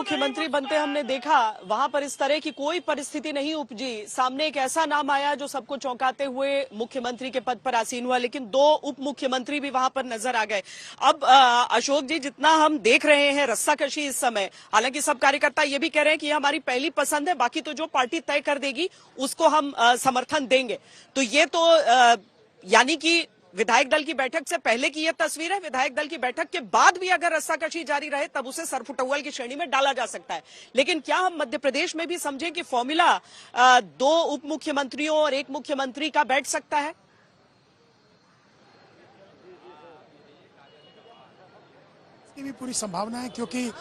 मुख्यमंत्री बनते हमने देखा, वहां पर इस तरह की कोई परिस्थिति नहीं उपजी। सामने एक ऐसा नाम आया जो सबको चौंकाते हुए मुख्यमंत्री के पद पर आसीन हुआ, लेकिन दो उप मुख्यमंत्री भी वहां पर नजर आ गए। अब अशोक जी, जितना हम देख रहे हैं रस्साकशी इस समय, हालांकि सब कार्यकर्ता ये भी कह रहे हैं कि ये हमारी पहली पसंद है, बाकी तो जो पार्टी तय कर देगी उसको हम समर्थन देंगे। तो ये तो यानी कि विधायक दल की बैठक से पहले की यह तस्वीर है। विधायक दल की बैठक के बाद भी अगर रस्साकशी जारी रहे तब उसे सरफुटौल की श्रेणी में डाला जा सकता है। लेकिन क्या हम मध्य प्रदेश में भी समझें कि फॉर्मूला दो उप मुख्यमंत्रियों और एक मुख्यमंत्री का बैठ सकता है? की भी पूरी संभावना है, क्योंकि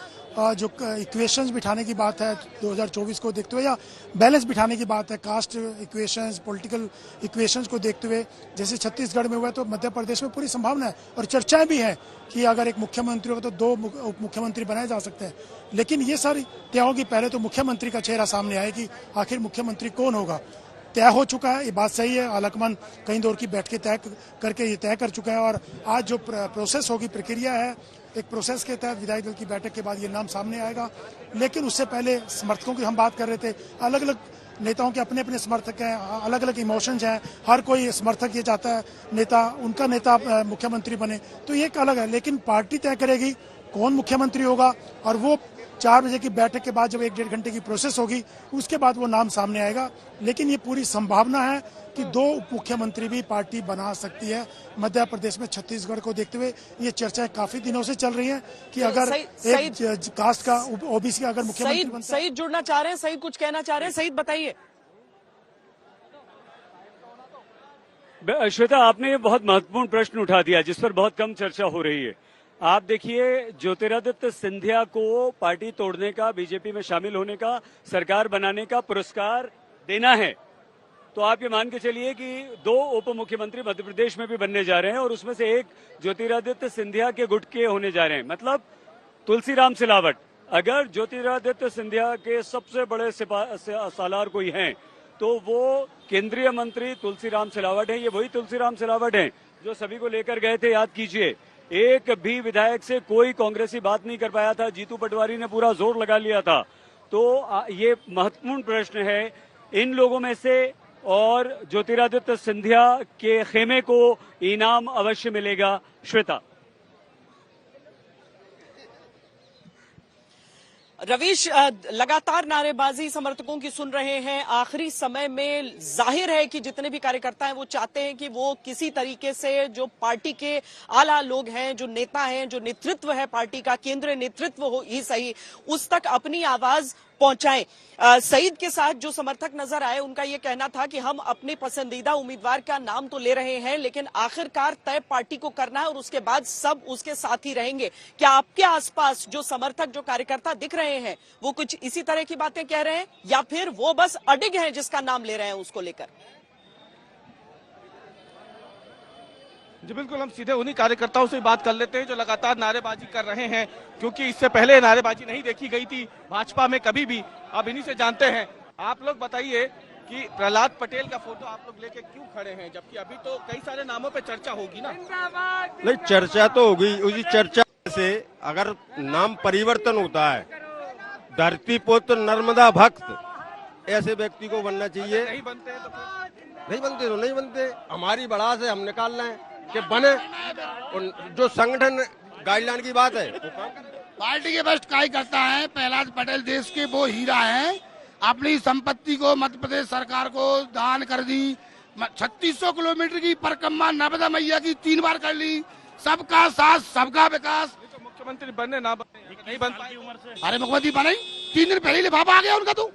जो इक्वेशंस बिठाने की बात है 2024 को देखते हुए, या बैलेंस बिठाने की बात है कास्ट इक्वेशंस, पॉलिटिकल इक्वेशंस को देखते हुए, जैसे छत्तीसगढ़ में हुआ है, तो मध्य प्रदेश में पूरी संभावना है। और चर्चाएं भी हैं कि अगर एक मुख्यमंत्री होगा तो दो उप मुख्यमंत्री बनाए जा सकते हैं। लेकिन ये सारी तय होगी, पहले तो मुख्यमंत्री का चेहरा सामने आए कि आखिर मुख्यमंत्री कौन होगा। तय हो चुका है, ये बात सही है। आलाकमान कई दौर की बैठकें तय करके ये तय कर चुका है, और आज जो प्रोसेस होगी, प्रक्रिया है, एक प्रोसेस के तहत विधायक दल की बैठक के बाद ये नाम सामने आएगा। लेकिन उससे पहले समर्थकों की हम बात कर रहे थे, अलग अलग नेताओं के अपने अपने समर्थक हैं, अलग अलग इमोशंस हैं। हर कोई समर्थक ये चाहता है नेता उनका नेता मुख्यमंत्री बने, तो ये एक अलग है। लेकिन पार्टी तय करेगी कौन मुख्यमंत्री होगा, और वो 4 बजे की बैठक के बाद जब 1-1.5 घंटे की प्रोसेस होगी उसके बाद वो नाम सामने आएगा। लेकिन ये पूरी संभावना है कि दो उप मुख्यमंत्री भी पार्टी बना सकती है मध्य प्रदेश में। छत्तीसगढ़ को देखते हुए ये चर्चाएं काफी दिनों से चल रही हैं कि अगर एक कास्ट का ओबीसी का अगर मुख्यमंत्री बनता है। सईद जुड़ना चाह रहे हैं, सईद कुछ कहना चाह रहे हैं, सईद बताइए। श्वेता, आपने ये बहुत महत्वपूर्ण प्रश्न उठा दिया जिस पर बहुत कम चर्चा हो रही है। आप देखिए, ज्योतिरादित्य सिंधिया को पार्टी तोड़ने का, बीजेपी में शामिल होने का, सरकार बनाने का पुरस्कार देना है, तो आप ये मान के चलिए कि दो उप मुख्यमंत्री मध्य प्रदेश में भी बनने जा रहे हैं, और उसमें से एक ज्योतिरादित्य सिंधिया के गुट के होने जा रहे हैं, मतलब तुलसीराम सिलावट। अगर ज्योतिरादित्य सिंधिया के सबसे बड़े सालार कोई हैं तो वो केंद्रीय मंत्री तुलसीराम सिलावट है। ये वही तुलसीराम सिलावट है जो सभी को लेकर गए थे, याद कीजिए। एक भी विधायक से कोई कांग्रेसी बात नहीं कर पाया था, जीतू पटवारी ने पूरा जोर लगा लिया था। तो ये महत्वपूर्ण प्रश्न है इन लोगों में से, और ज्योतिरादित्य सिंधिया के खेमे को इनाम अवश्य मिलेगा। श्वेता। रवीश, लगातार नारेबाजी समर्थकों की सुन रहे हैं। आखिरी समय में जाहिर है कि जितने भी कार्यकर्ता हैं वो चाहते हैं कि वो किसी तरीके से जो पार्टी के आला लोग हैं, जो नेता हैं, जो नेतृत्व है पार्टी का, केंद्रीय नेतृत्व हो ही सही, उस तक अपनी आवाज पहुंचाएं। सईद के साथ जो समर्थक नजर आए उनका यह कहना था कि हम अपने पसंदीदा उम्मीदवार का नाम तो ले रहे हैं, लेकिन आखिरकार तय पार्टी को करना है और उसके बाद सब उसके साथ ही रहेंगे। क्या आपके आसपास जो समर्थक, जो कार्यकर्ता दिख रहे हैं वो कुछ इसी तरह की बातें कह रहे हैं, या फिर वो बस अडिग हैं जिसका नाम ले रहे हैं उसको लेकर? जी बिल्कुल, हम सीधे उन्हीं कार्यकर्ताओं से बात कर लेते हैं जो लगातार नारेबाजी कर रहे हैं, क्योंकि इससे पहले नारेबाजी नहीं देखी गई थी भाजपा में कभी भी। अब इन्हीं से जानते हैं। आप लोग बताइए कि प्रहलाद पटेल का फोटो आप लोग लेके क्यों खड़े हैं, जबकि अभी तो कई सारे नामों पे चर्चा होगी ना? नहीं, चर्चा तो होगी। उसी चर्चा से अगर नाम परिवर्तन होता है, धरती पुत्र नर्मदा भक्त ऐसे व्यक्ति को बनना चाहिए। नहीं बनते तो नहीं बनते। हमारी बढ़ा से हम निकाल रहे हैं कि बने। जो संगठन गाइडलाइन की बात है, पार्टी के बेस्ट काय करता है। प्रहलाद पटेल देश के वो हीरा है, अपनी संपत्ति को मध्य प्रदेश सरकार को दान कर दी। 3600 किलोमीटर की परिक्रमा नर्मदा मैया की 3 बार कर ली। सबका साथ, सबका विकास। तो मुख्यमंत्री बनने ना बने, नहीं बन पाई उम्र से। अरे मुख्यमंत्री बने 3 दिन पहले लिफाफा आ गया उनका, तो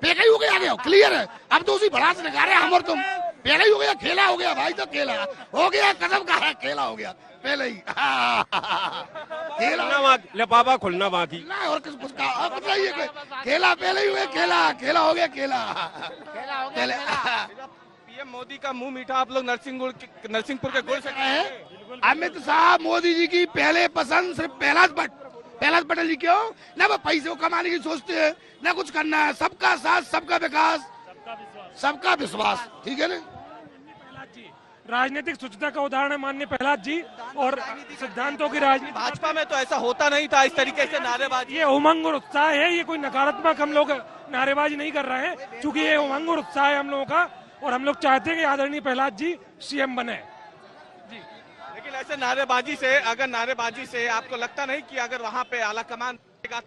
पेका ही हो गया, आ गया, क्लियर है। अब तो उसी भड़ा से निकाल रहे हम और तुम। पेका ही हो गया, खेला हो गया भाई, तो खेला हो गया, कदम का है, खेला हो गया पहले ही। खेला लिफाफा खुलना बाकी ना, और कुछ बताइए, खेला पहले ही हो गया, खेला हो गया, खेला पहले। पीएम मोदी का मुंह मीठा आप लोग नरसिंहपुर के गुड़ से हैं। अमित शाह मोदी जी की पहले पसंद सिर्फ प्रहलाद पटेल जी। क्यों ना? वो पैसे को कमाने की सोचते हैं, ना कुछ करना है। सबका साथ, सबका विकास, सबका विश्वास, ठीक है ना? राजनीतिक शुचिता का उदाहरण है माननीय प्रहलाद जी और सिद्धांतों की राजनीति। भाजपा में तो ऐसा होता नहीं था, इस तरीके से नारेबाजी। ये उमंग और उत्साह है, ये कोई नकारात्मक हम लोग नारेबाजी नहीं कर रहे हैं, क्योंकि ये उमंग और उत्साह है हम लोगों का और हम लोग चाहते हैं कि आदरणीय प्रहलाद जी सीएम बने। लेकिन ऐसे नारेबाजी से आपको लगता नहीं कि अगर वहाँ पे आला कमान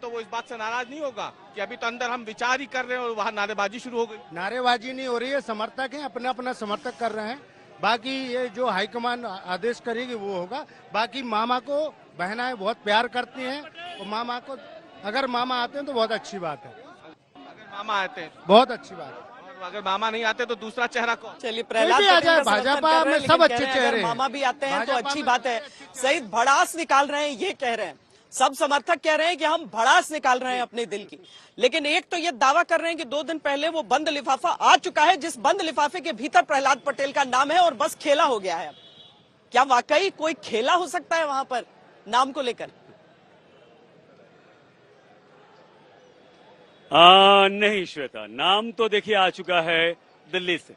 तो वो इस बात से नाराज नहीं होगा कि अभी तो अंदर हम विचार ही कर रहे हैं और वहाँ नारेबाजी शुरू हो गई? नारेबाजी नहीं हो रही है, समर्थक हैं, अपना अपना समर्थक कर रहे हैं। बाकी ये जो हाईकमान आदेश करेगी वो होगा। बाकी मामा को बहनाएं बहुत प्यार करती हैं और मामा को अगर मामा आते हैं तो बहुत अच्छी बात है। अगर मामा आते हैं बहुत अच्छी बात है, और अगर मामा नहीं आते तो दूसरा चेहरा कौन? चलिए, प्रहलाद कोई भी आ पटेल जाए, का समर्थन भाजपा कर रहे हैं, में लेकिन सब कह अच्छे रहे हैं चेहरे अगर हैं। मामा भी आते हैं तो भाजपा अच्छी में बात है। सहित भड़ास निकाल रहे हैं, ये कह रहे हैं सब समर्थक, कह रहे हैं कि हम भड़ास निकाल रहे हैं अपने दिल की। लेकिन एक तो ये दावा कर रहे हैं कि 2 दिन पहले वो बंद लिफाफा आ चुका है, जिस बंद लिफाफे के भीतर प्रहलाद पटेल का नाम है और बस खेला हो गया है। क्या वाकई कोई खेला हो सकता है वहां पर नाम को लेकर? नहीं श्वेता, नाम तो देखिए आ चुका है दिल्ली से।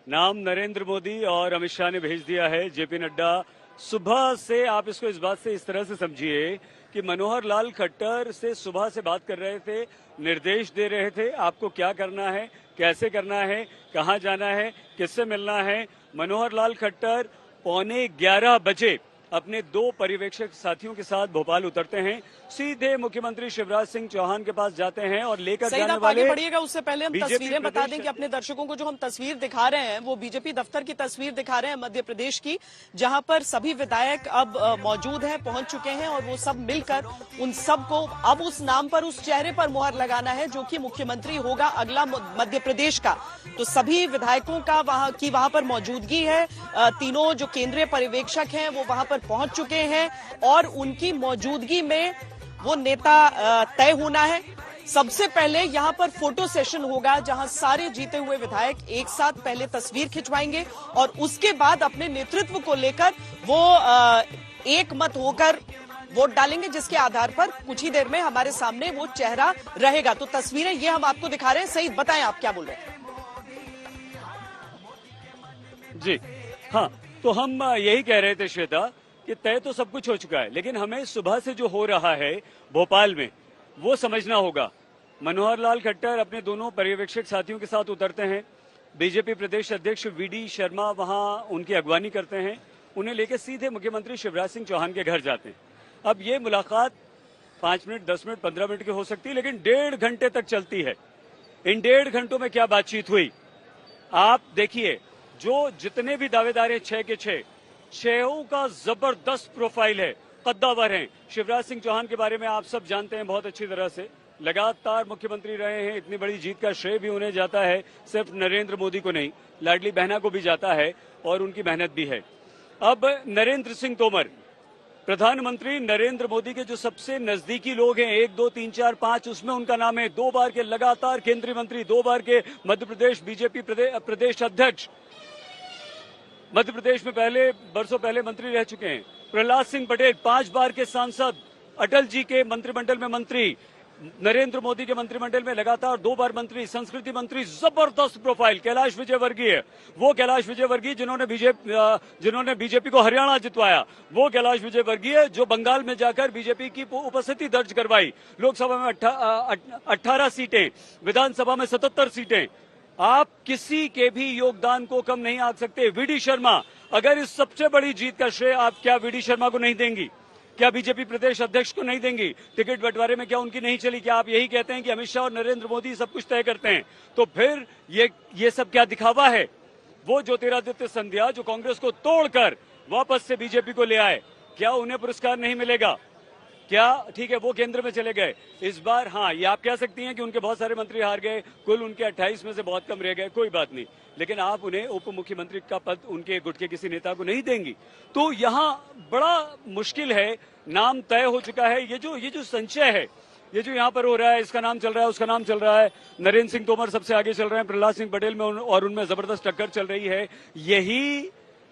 नाम नरेंद्र मोदी और अमित शाह ने भेज दिया है। जेपी नड्डा सुबह से, आप इसको इस बात से इस तरह से समझिए कि मनोहर लाल खट्टर से सुबह से बात कर रहे थे, निर्देश दे रहे थे आपको क्या करना है, कैसे करना है, कहां जाना है, किससे मिलना है। मनोहर लाल खट्टर 11:15 बजे अपने 2 पर्यवेक्षक साथियों के साथ भोपाल उतरते हैं, सीधे मुख्यमंत्री शिवराज सिंह चौहान के पास जाते हैं और लेकर जाने वाले। आगे बढ़िएगा, उससे पहले हम बीजेपी तस्वीरें बता प्रदेश दें कि अपने दर्शकों को जो हम तस्वीर दिखा रहे हैं वो बीजेपी दफ्तर की तस्वीर दिखा रहे हैं मध्य प्रदेश की, जहां पर सभी विधायक अब मौजूद हैं, पहुंच चुके हैं और वो सब मिलकर उन सबको अब उस नाम पर, उस चेहरे पर मुहर लगाना है जो कि मुख्यमंत्री होगा अगला मध्य प्रदेश का। तो सभी विधायकों का वहां पर मौजूदगी है। तीनों जो केंद्रीय पर्यवेक्षक हैं वो वहां पर पहुंच चुके हैं और उनकी मौजूदगी में वो नेता तय होना है। सबसे पहले यहां पर फोटो सेशन होगा जहां सारे जीते हुए विधायक एक साथ पहले तस्वीर खिंचवाएंगे और उसके बाद अपने नेतृत्व को लेकर वो एक मत होकर वोट डालेंगे, जिसके आधार पर कुछ ही देर में हमारे सामने वो चेहरा रहेगा। तो तस्वीरें ये हम आपको दिखा रहे हैं। सही बताएं, आप क्या बोल रहे हैं? जी हाँ, तो हम यही कह रहे थे श्वेता कि तय तो सब कुछ हो चुका है, लेकिन हमें सुबह से जो हो रहा है भोपाल में वो समझना होगा। मनोहर लाल खट्टर अपने दोनों पर्यवेक्षक साथियों के साथ उतरते हैं। बीजेपी प्रदेश अध्यक्ष वीडी शर्मा वहां उनकी अगवानी करते हैं, उन्हें लेकर सीधे मुख्यमंत्री शिवराज सिंह चौहान के घर जाते हैं। अब ये मुलाकात 5 मिनट, 10 मिनट, 15 मिनट की हो सकती है, लेकिन 1.5 घंटे तक चलती है। इन 1.5 घंटों में क्या बातचीत हुई आप देखिए। जो जितने भी दावेदार हैं 6 के 6 का जबरदस्त प्रोफाइल है, कद्दावर हैं। शिवराज सिंह चौहान के बारे में आप सब जानते हैं बहुत अच्छी तरह से, लगातार मुख्यमंत्री रहे हैं। इतनी बड़ी जीत का श्रेय भी उन्हें जाता है, सिर्फ नरेंद्र मोदी को नहीं, लाडली बहना को भी जाता है और उनकी मेहनत भी है। अब नरेंद्र सिंह तोमर, प्रधानमंत्री नरेंद्र मोदी के जो सबसे नजदीकी लोग हैं, 1, 2, 3, 4, 5, उसमें उनका नाम है। 2 बार के लगातार केंद्रीय मंत्री, 2 बार के मध्य प्रदेश बीजेपी प्रदेश अध्यक्ष, मध्य प्रदेश में बरसों पहले मंत्री रह चुके हैं। प्रहलाद सिंह पटेल 5 बार के सांसद, अटल जी के मंत्रिमंडल में मंत्री, नरेंद्र मोदी के मंत्रिमंडल में लगातार 2 बार मंत्री, संस्कृति मंत्री, जबरदस्त प्रोफाइल। कैलाश विजयवर्गीय, वो कैलाश विजयवर्गीय जिन्होंने बीजेपी को हरियाणा जितवाया, वो कैलाश विजयवर्गीय जो बंगाल में जाकर बीजेपी की उपस्थिति दर्ज करवाई। लोकसभा में 18 सीटें, विधानसभा में 77 सीटें। आप किसी के भी योगदान को कम नहीं आंक सकते। वीडी शर्मा, अगर इस सबसे बड़ी जीत का श्रेय आप क्या वीडी शर्मा को नहीं देंगी? क्या बीजेपी प्रदेश अध्यक्ष को नहीं देंगी? टिकट बंटवारे में क्या उनकी नहीं चली? क्या आप यही कहते हैं कि अमित शाह और नरेंद्र मोदी सब कुछ तय करते हैं? तो फिर ये सब क्या दिखावा है? वो ज्योतिरादित्य सिंधिया जो कांग्रेस को तोड़कर वापस से बीजेपी को ले आए, क्या उन्हें पुरस्कार नहीं मिलेगा? क्या ठीक है वो केंद्र में चले गए इस बार? हाँ, ये आप कह सकती हैं कि उनके बहुत सारे मंत्री हार गए, कुल उनके 28 में से बहुत कम रह गए, कोई बात नहीं, लेकिन आप उन्हें उप मुख्यमंत्री का पद उनके गुट के किसी नेता को नहीं देंगी। तो यहाँ बड़ा मुश्किल है, नाम तय हो चुका है। ये जो संचय है, ये जो यहाँ पर हो रहा है, इसका नाम चल रहा है, उसका नाम चल रहा है, नरेंद्र सिंह तोमर सबसे आगे चल रहे हैं, प्रहलाद सिंह पटेल में और उनमें जबरदस्त टक्कर चल रही है। यही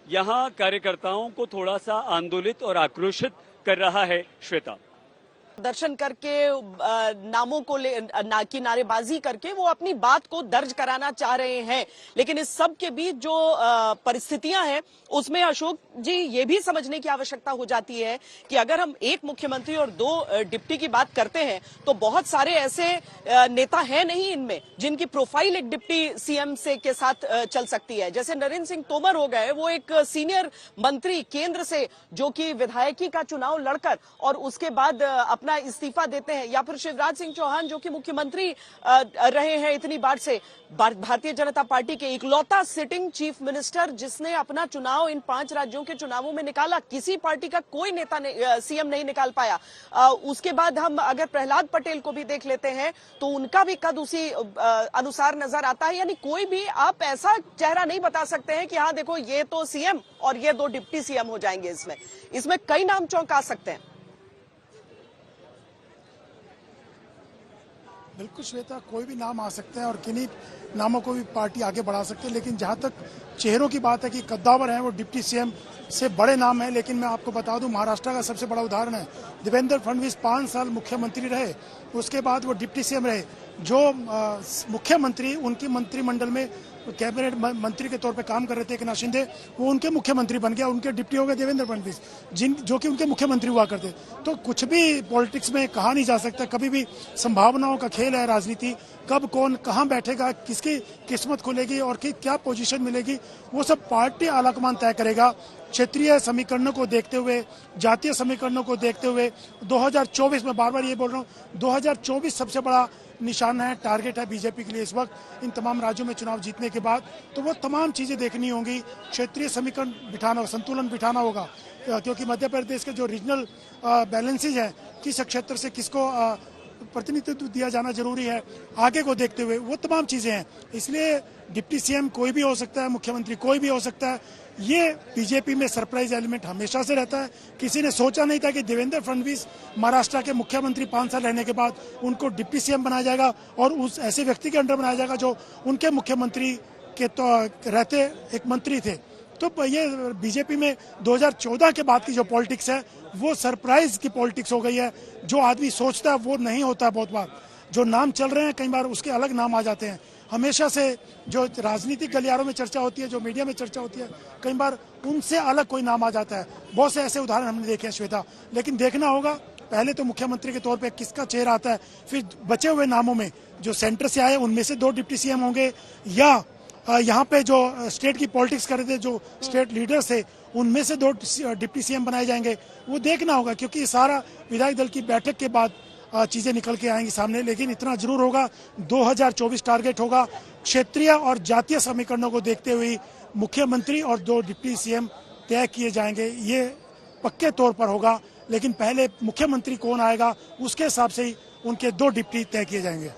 यहाँ कार्यकर्ताओं को थोड़ा सा आंदोलित और आक्रोशित कर रहा है। श्वेता, दर्शन करके नामों को की नारेबाजी करके वो अपनी बात को दर्ज कराना चाह रहे हैं। लेकिन इस सब के बीच जो परिस्थितियां हैं उसमें अशोक जी ये भी समझने की आवश्यकता हो जाती है कि अगर हम एक मुख्यमंत्री और 2 डिप्टी की बात करते हैं तो बहुत सारे ऐसे नेता हैं नहीं इनमें जिनकी प्रोफाइल एक डिप्टी सीएम से के साथ चल सकती है। जैसे नरेंद्र सिंह तोमर हो गए, वो एक सीनियर मंत्री केंद्र से जो कि विधायकी का चुनाव लड़कर और उसके बाद अपना इस्तीफा देते हैं, या फिर शिवराज सिंह चौहान जो कि मुख्यमंत्री रहे हैं इतनी बार से, भारतीय जनता पार्टी के इकलौता सिटिंग चीफ मिनिस्टर जिसने अपना चुनाव इन 5 राज्यों के चुनावों में निकाला, किसी पार्टी का कोई नेता सीएम नहीं निकाल पाया। उसके बाद हम अगर प्रहलाद पटेल को भी देख लेते हैं तो उनका भी कद उसी अनुसार नजर आता है। यानी कोई भी आप ऐसा चेहरा नहीं बता सकते हैं कि हाँ देखो ये तो सीएम और ये 2 डिप्टी सीएम हो जाएंगे। इसमें कई नाम चौंका सकते हैं। बिल्कुल श्वेता, कोई भी नाम आ सकते हैं और किन्हीं नामों को भी पार्टी आगे बढ़ा सकती है। लेकिन जहां तक चेहरों की बात है कि कद्दावर हैं वो डिप्टी सीएम से बड़े नाम हैं, लेकिन मैं आपको बता दूं महाराष्ट्र का सबसे बड़ा उदाहरण है देवेंद्र फडणवीस। 5 साल मुख्यमंत्री रहे, उसके बाद वो डिप्टी सीएम रहे। जो मुख्यमंत्री उनकी मंत्रिमंडल में कैबिनेट मंत्री के तौर पे काम कर रहे थे एकनाथ शिंदे, वो उनके मुख्यमंत्री बन गया, उनके डिप्टी हो गए देवेंद्र फडणवीस जो कि उनके मुख्यमंत्री हुआ करते। तो कुछ भी पॉलिटिक्स में कहा नहीं जा सकता, कभी भी संभावनाओं का खेल है राजनीति। कब कौन कहां बैठेगा, किसकी किस्मत खुलेगी और क्या पोजीशन मिलेगी, वो सब पार्टी आलाकमान तय करेगा। क्षेत्रीय समीकरणों को देखते हुए, जातीय समीकरणों को देखते हुए 2024 में, बार बार ये बोल रहा हूँ, 2024 सबसे बड़ा निशान है, टारगेट है बीजेपी के लिए इस वक्त इन तमाम राज्यों में चुनाव जीतने के बाद। तो वो तमाम चीजें देखनी होंगी, क्षेत्रीय समीकरण बिठाना, संतुलन बिठाना होगा, क्योंकि मध्य प्रदेश के जो रीजनल बैलेंसेज हैं, किस क्षेत्र से किसको प्रतिनिधित्व दिया जाना जरूरी है, आगे को देखते हुए वो तमाम चीजें हैं। इसलिए डिप्टी सीएम कोई भी हो सकता है, मुख्यमंत्री कोई भी हो सकता है। ये बीजेपी में सरप्राइज एलिमेंट हमेशा से रहता है। किसी ने सोचा नहीं था कि देवेंद्र फडणवीस महाराष्ट्र के मुख्यमंत्री 5 साल रहने के बाद उनको डिप्टी सीएम बनाया जाएगा और उस ऐसे व्यक्ति के अंडर बनाया जाएगा जो उनके मुख्यमंत्री के तो रहते एक मंत्री थे। तो ये बीजेपी में 2014 के बाद की जो पॉलिटिक्स है वो सरप्राइज की पॉलिटिक्स हो गई है। जो आदमी सोचता है वो नहीं होता। बहुत बार जो नाम चल रहे हैं कई बार उसके अलग नाम आ जाते हैं। हमेशा से जो राजनीतिक गलियारों में चर्चा होती है, जो मीडिया में चर्चा होती है, कई बार उनसे अलग कोई नाम आ जाता है। बहुत से ऐसे उदाहरण हमने देखे हैं श्वेता। लेकिन देखना होगा पहले तो मुख्यमंत्री के तौर पे किसका चेहरा आता है, फिर बचे हुए नामों में जो सेंटर से आए उनमें से 2 डिप्टी सीएम होंगे, या यहाँ पे जो स्टेट की पॉलिटिक्स कर रहे थे, जो स्टेट लीडर्स थे, उनमें से 2 डिप्टी सीएम बनाए जाएंगे। वो देखना होगा, क्योंकि सारा विधायक दल की बैठक के बाद चीजें निकल के आएंगी सामने। लेकिन इतना जरूर होगा, 2024 टारगेट होगा। क्षेत्रीय और जातीय समीकरणों को देखते हुए मुख्यमंत्री और 2 डिप्टी सीएम तय किए जाएंगे, ये पक्के तौर पर होगा। लेकिन पहले मुख्यमंत्री कौन आएगा उसके हिसाब से ही उनके 2 डिप्टी तय किए जाएंगे।